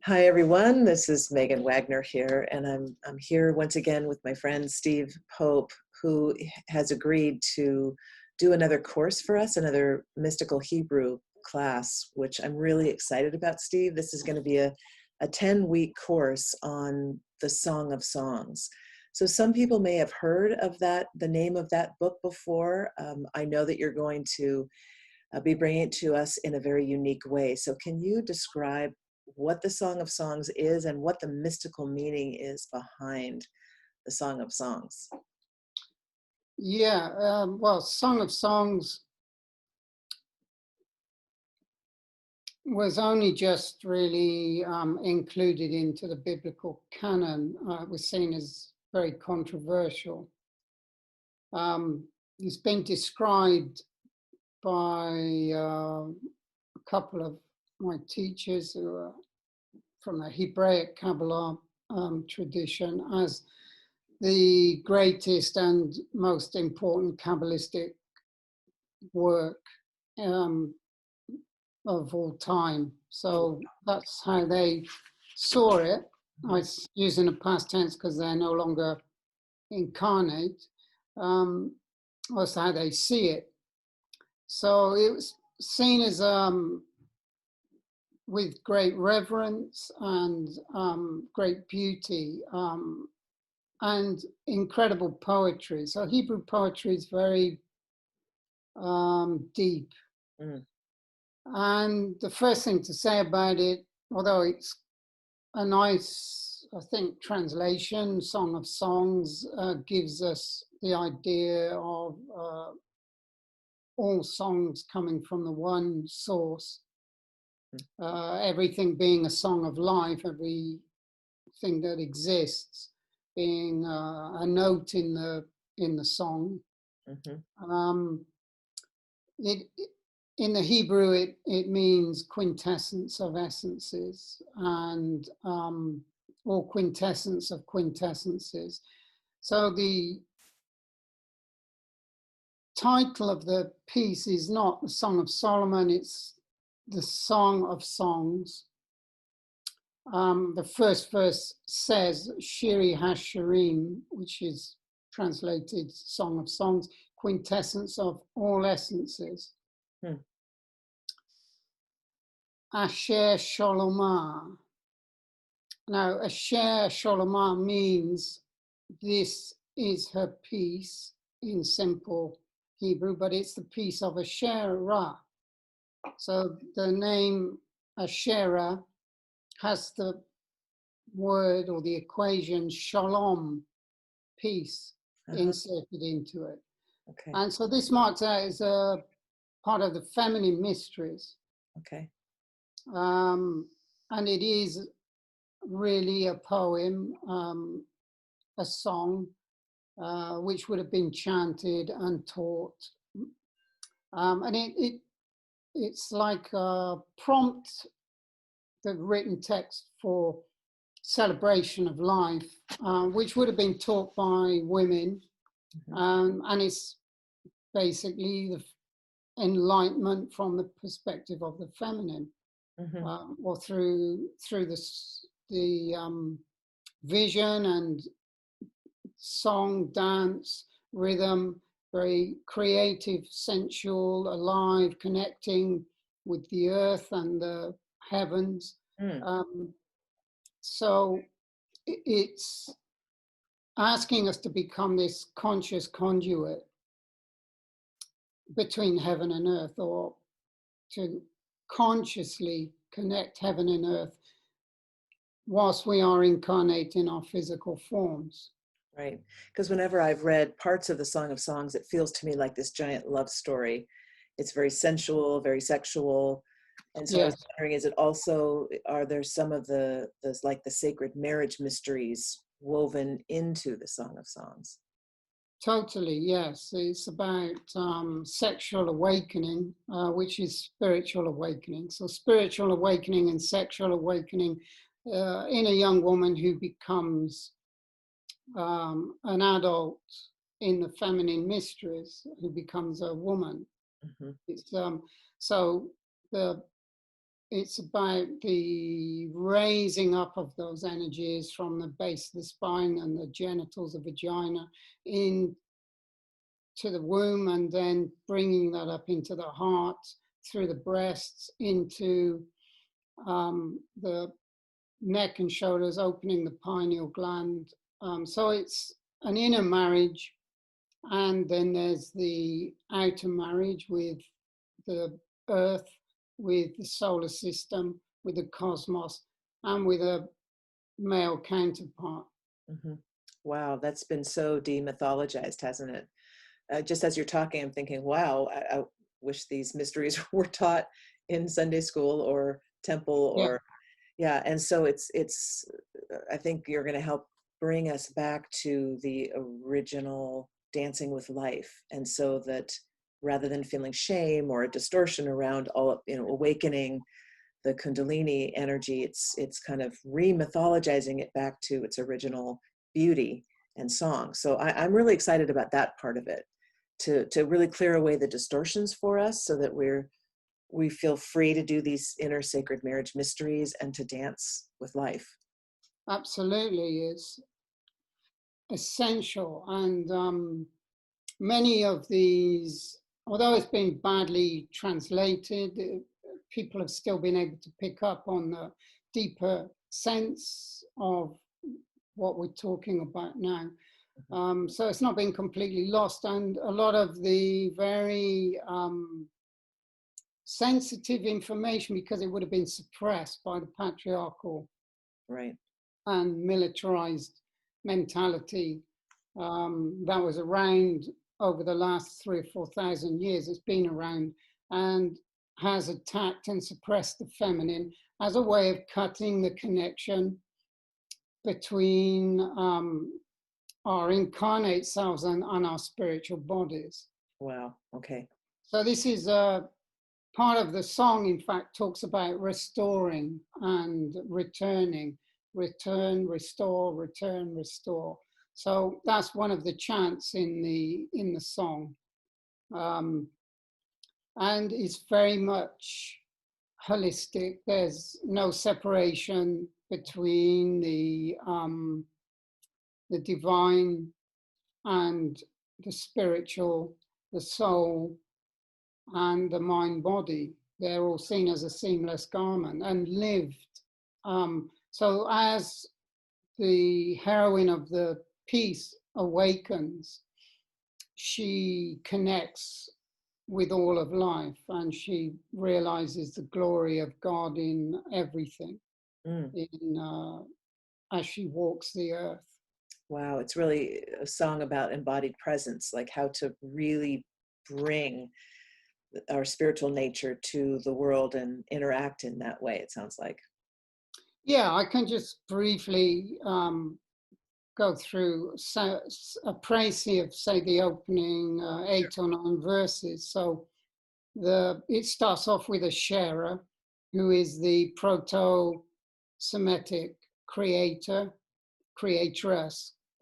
Hi everyone, this is Megan Wagner here, and I'm here once again with my friend Steve Pope, who has agreed to do another course for us, another mystical Hebrew class, which I'm really excited about, Steve. This is going to be a 10-week course on the Song of Songs. So some people may have heard of that, the name of that book before. I know that you're going to be bringing it to us in a very unique way. So can you describe what the Song of Songs is and what the mystical meaning is behind the Song of Songs? Yeah, well, Song of Songs was only just really included into the biblical canon. It was seen as very controversial. It's been described by a couple of my teachers who are from the Hebraic Kabbalah tradition as the greatest and most important Kabbalistic work of all time. So that's how they saw it. I was using the past tense because they're no longer incarnate. Was how they see it. So it was seen as with great reverence and great beauty and incredible poetry. So Hebrew poetry is very deep. Mm. And the first thing to say about it, although it's a nice, I think, translation, Song of Songs, gives us the idea of all songs coming from the one source, everything being a song of life, everything that exists being a note in the song. Mm-hmm. In the Hebrew, it means quintessence of essences and or quintessence of quintessences. So the title of the piece is not the Song of Solomon, it's the Song of Songs. The first verse says Shiri HaShirim, which is translated Song of Songs, quintessence of all essences. Asher Sholomah. Now, Asher Sholomah means this is her peace in simple Hebrew, but it's the peace of Asherah. So the name Asherah has the word or the equation shalom, peace, inserted into it. Okay. And so this marks out as a part of the feminine mysteries. Okay. And it is really a poem, a song, which would have been chanted and taught. And it's like a prompt, the written text for celebration of life, which would have been taught by women. And it's basically the enlightenment from the perspective of the feminine, or through the vision and song, dance, rhythm, very creative, sensual, alive, connecting with the earth and the heavens. So it's asking us to become this conscious conduit between heaven and earth, or to consciously connect heaven and earth whilst we are incarnate in our physical forms. Right. Because whenever I've read parts of the Song of Songs, it feels to me like this giant love story. It's very sensual, very sexual. And so I was wondering, is it also, are there some of the like the sacred marriage mysteries woven into the Song of Songs? Totally, yes. It's about sexual awakening, which is spiritual awakening. So spiritual awakening and sexual awakening in a young woman who becomes an adult in the feminine mysteries, who becomes a woman. It's, so it's about the raising up of those energies from the base of the spine and the genitals, the vagina, into the womb, and then bringing that up into the heart, through the breasts, into the neck and shoulders, opening the pineal gland. So it's an inner marriage, and then there's the outer marriage with the earth, with the solar system, with the cosmos, and with a male counterpart. Hmm. Wow, that's been so demythologized, hasn't it? Just as you're talking, I'm thinking, wow, I wish these mysteries were taught in Sunday school or temple Yeah, or, yeah. And so I think you're going to help bring us back to the original dancing with life. And so that rather than feeling shame or a distortion around all, awakening the Kundalini energy, it's kind of re-mythologizing it back to its original beauty and song. So I'm really excited about that part of it, to really clear away the distortions for us, so that we feel free to do these inner sacred marriage mysteries and to dance with life. absolutely. It's essential. And many of these, although it's been badly translated, people have still been able to pick up on the deeper sense of what we're talking about now. So it's not been completely lost, and a lot of the very sensitive information, because it would have been suppressed by the patriarchal Right. and militarized mentality that was around over the last 3,000 or 4,000 years. It's been around and has attacked and suppressed the feminine as a way of cutting the connection between our incarnate selves and our spiritual bodies. Wow. Okay. So this is part of the song, in fact, talks about restoring and returning, return, restore, return, restore. So that's one of the chants in the song, and it's very much holistic. There's no separation between the divine and the spiritual, the soul, and the mind body. They're all seen as a seamless garment and lived. So as the heroine of the piece awakens, she connects with all of life, and she realizes the glory of God in everything, Mm. as she walks the earth. Wow. It's really a song about embodied presence, like how to really bring our spiritual nature to the world and interact in that way, it sounds like. Yeah, I can just briefly go through a précis of, say, the opening 8 or 9 verses. So it starts off with a Shera, who is the Proto-Semitic creatress.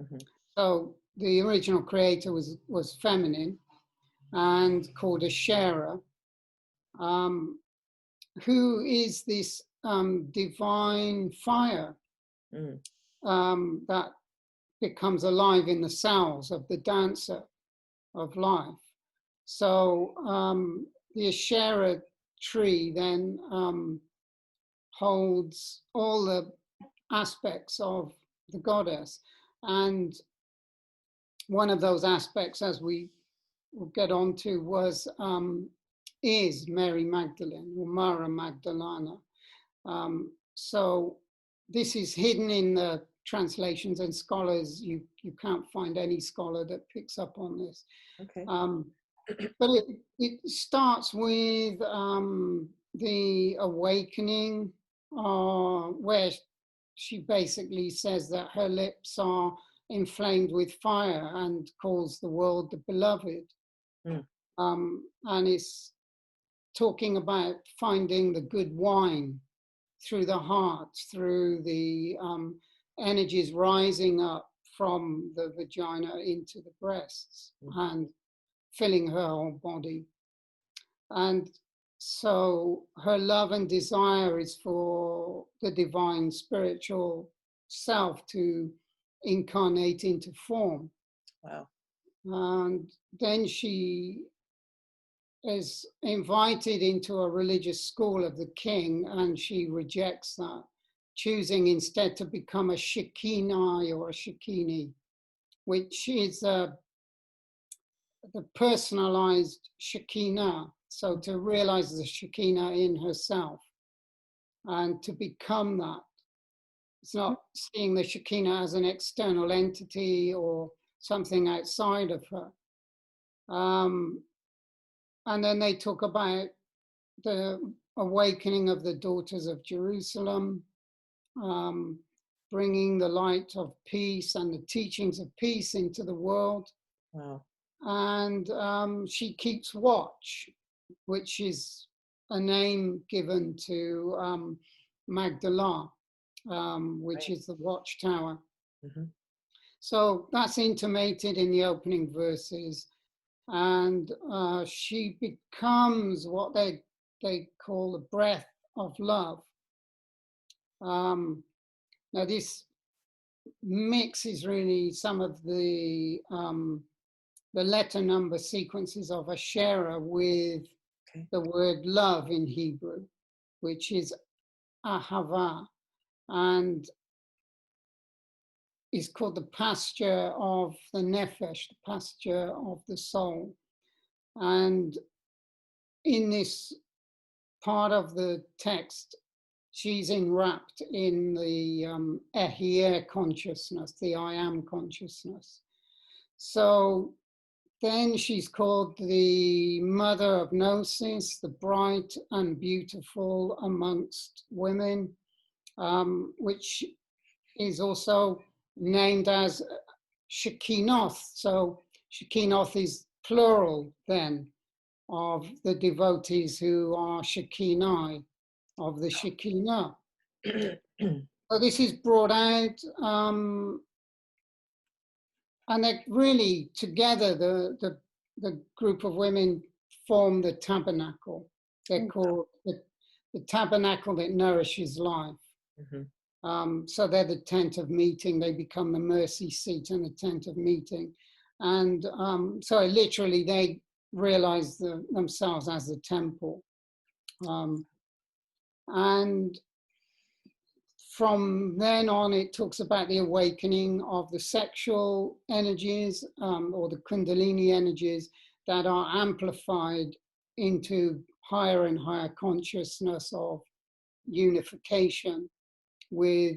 Mm-hmm. So the original creator was feminine and called a Shera, who is this divine fire Mm. that becomes alive in the cells of the dancer of life. So the Asherah tree then holds all the aspects of the goddess. And one of those aspects, as we will get on to, is Mary Magdalene, or Mara Magdalena. So this is hidden in the translations, and scholars, you can't find any scholar that picks up on this. Okay. But it starts with the awakening, where she basically says that her lips are inflamed with fire and calls the world the beloved. Mm. And it's talking about finding the good wine through the heart, through the energies rising up from the vagina into the breasts and filling her whole body. And So her love and desire is for the divine spiritual self to incarnate into form. Wow. And then she is invited into a religious school of the king, and she rejects that, choosing instead to become a Shekinah or a Shekini, which is the personalized Shekinah. So to realize the Shekinah in herself and to become that. It's not seeing the Shekinah as an external entity or something outside of her. And then they talk about the awakening of the daughters of Jerusalem, um, bringing the light of peace and the teachings of peace into the world. Wow. And she keeps watch, which is a name given to Magdala, which Right. is the watchtower. Hmm. So that's intimated in the opening verses. And she becomes what they call the breath of love. Now, this mixes really some of the letter number sequences of Asherah with Okay. the word love in Hebrew, which is ahava, and is called the pasture of the nefesh, the pasture of the soul. And in this part of the text, she's enwrapped in the Ehyeh consciousness, the I am consciousness. So then she's called the mother of Gnosis, the bright and beautiful amongst women, which is also named as Shekinah. So Shekinah is plural then of the devotees who are Shekinah, of the Shekinah. So this is brought out, and they really together, the group of women form the tabernacle. They're called the tabernacle that nourishes life. So they're the tent of meeting. They become the mercy seat and the tent of meeting. And so literally they realize themselves as the temple. And from then on, it talks about the awakening of the sexual energies or the Kundalini energies that are amplified into higher and higher consciousness of unification with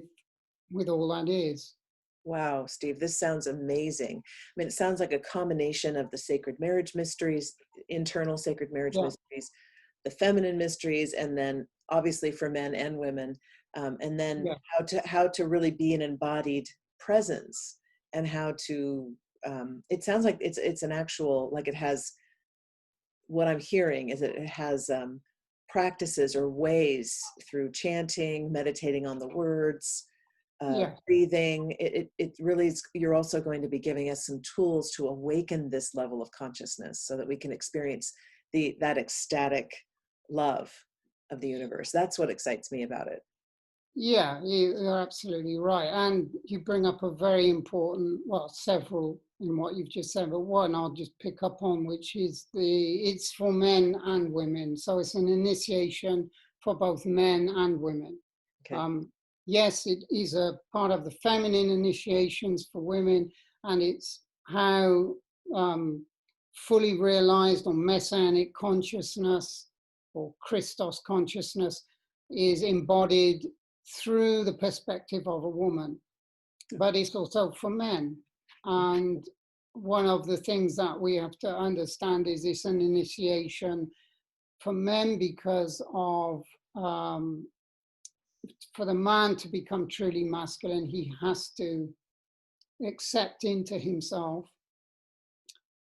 all that is. Wow, Steve, this sounds amazing. I mean, it sounds like a combination of the sacred marriage mysteries, internal sacred marriage Yeah, mysteries, the feminine mysteries, and then obviously for men and women, and then yeah, how to really be an embodied presence, and how to. It sounds like it's an actual, like it has. What I'm hearing is that it has practices or ways through chanting, meditating on the words, yeah. breathing. It really is, you're also going to be giving us some tools to awaken this level of consciousness so that we can experience that ecstatic love of the universe. That's what excites me about it. Yeah, you're absolutely right. And you bring up a very important, well, several in what you've just said, but one I'll just pick up on, which is it's for men and women. So it's an initiation for both men and women. Okay. Um, yes, it is a part of the feminine initiations for women, and it's how fully realized or messianic consciousness or Christos consciousness is embodied through the perspective of a woman, but it's also for men. And one of the things that we have to understand is it's an initiation for men because of, for the man to become truly masculine, he has to accept into himself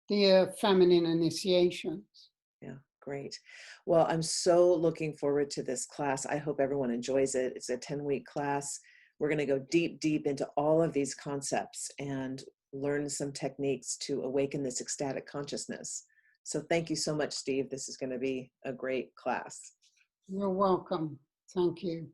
the feminine initiations. Yeah, great. Well, I'm so looking forward to this class. I hope everyone enjoys it. It's a 10-week class. We're going to go deep, deep into all of these concepts and learn some techniques to awaken this ecstatic consciousness So thank you so much, Steve. This is going to be a great class. You're welcome. Thank you.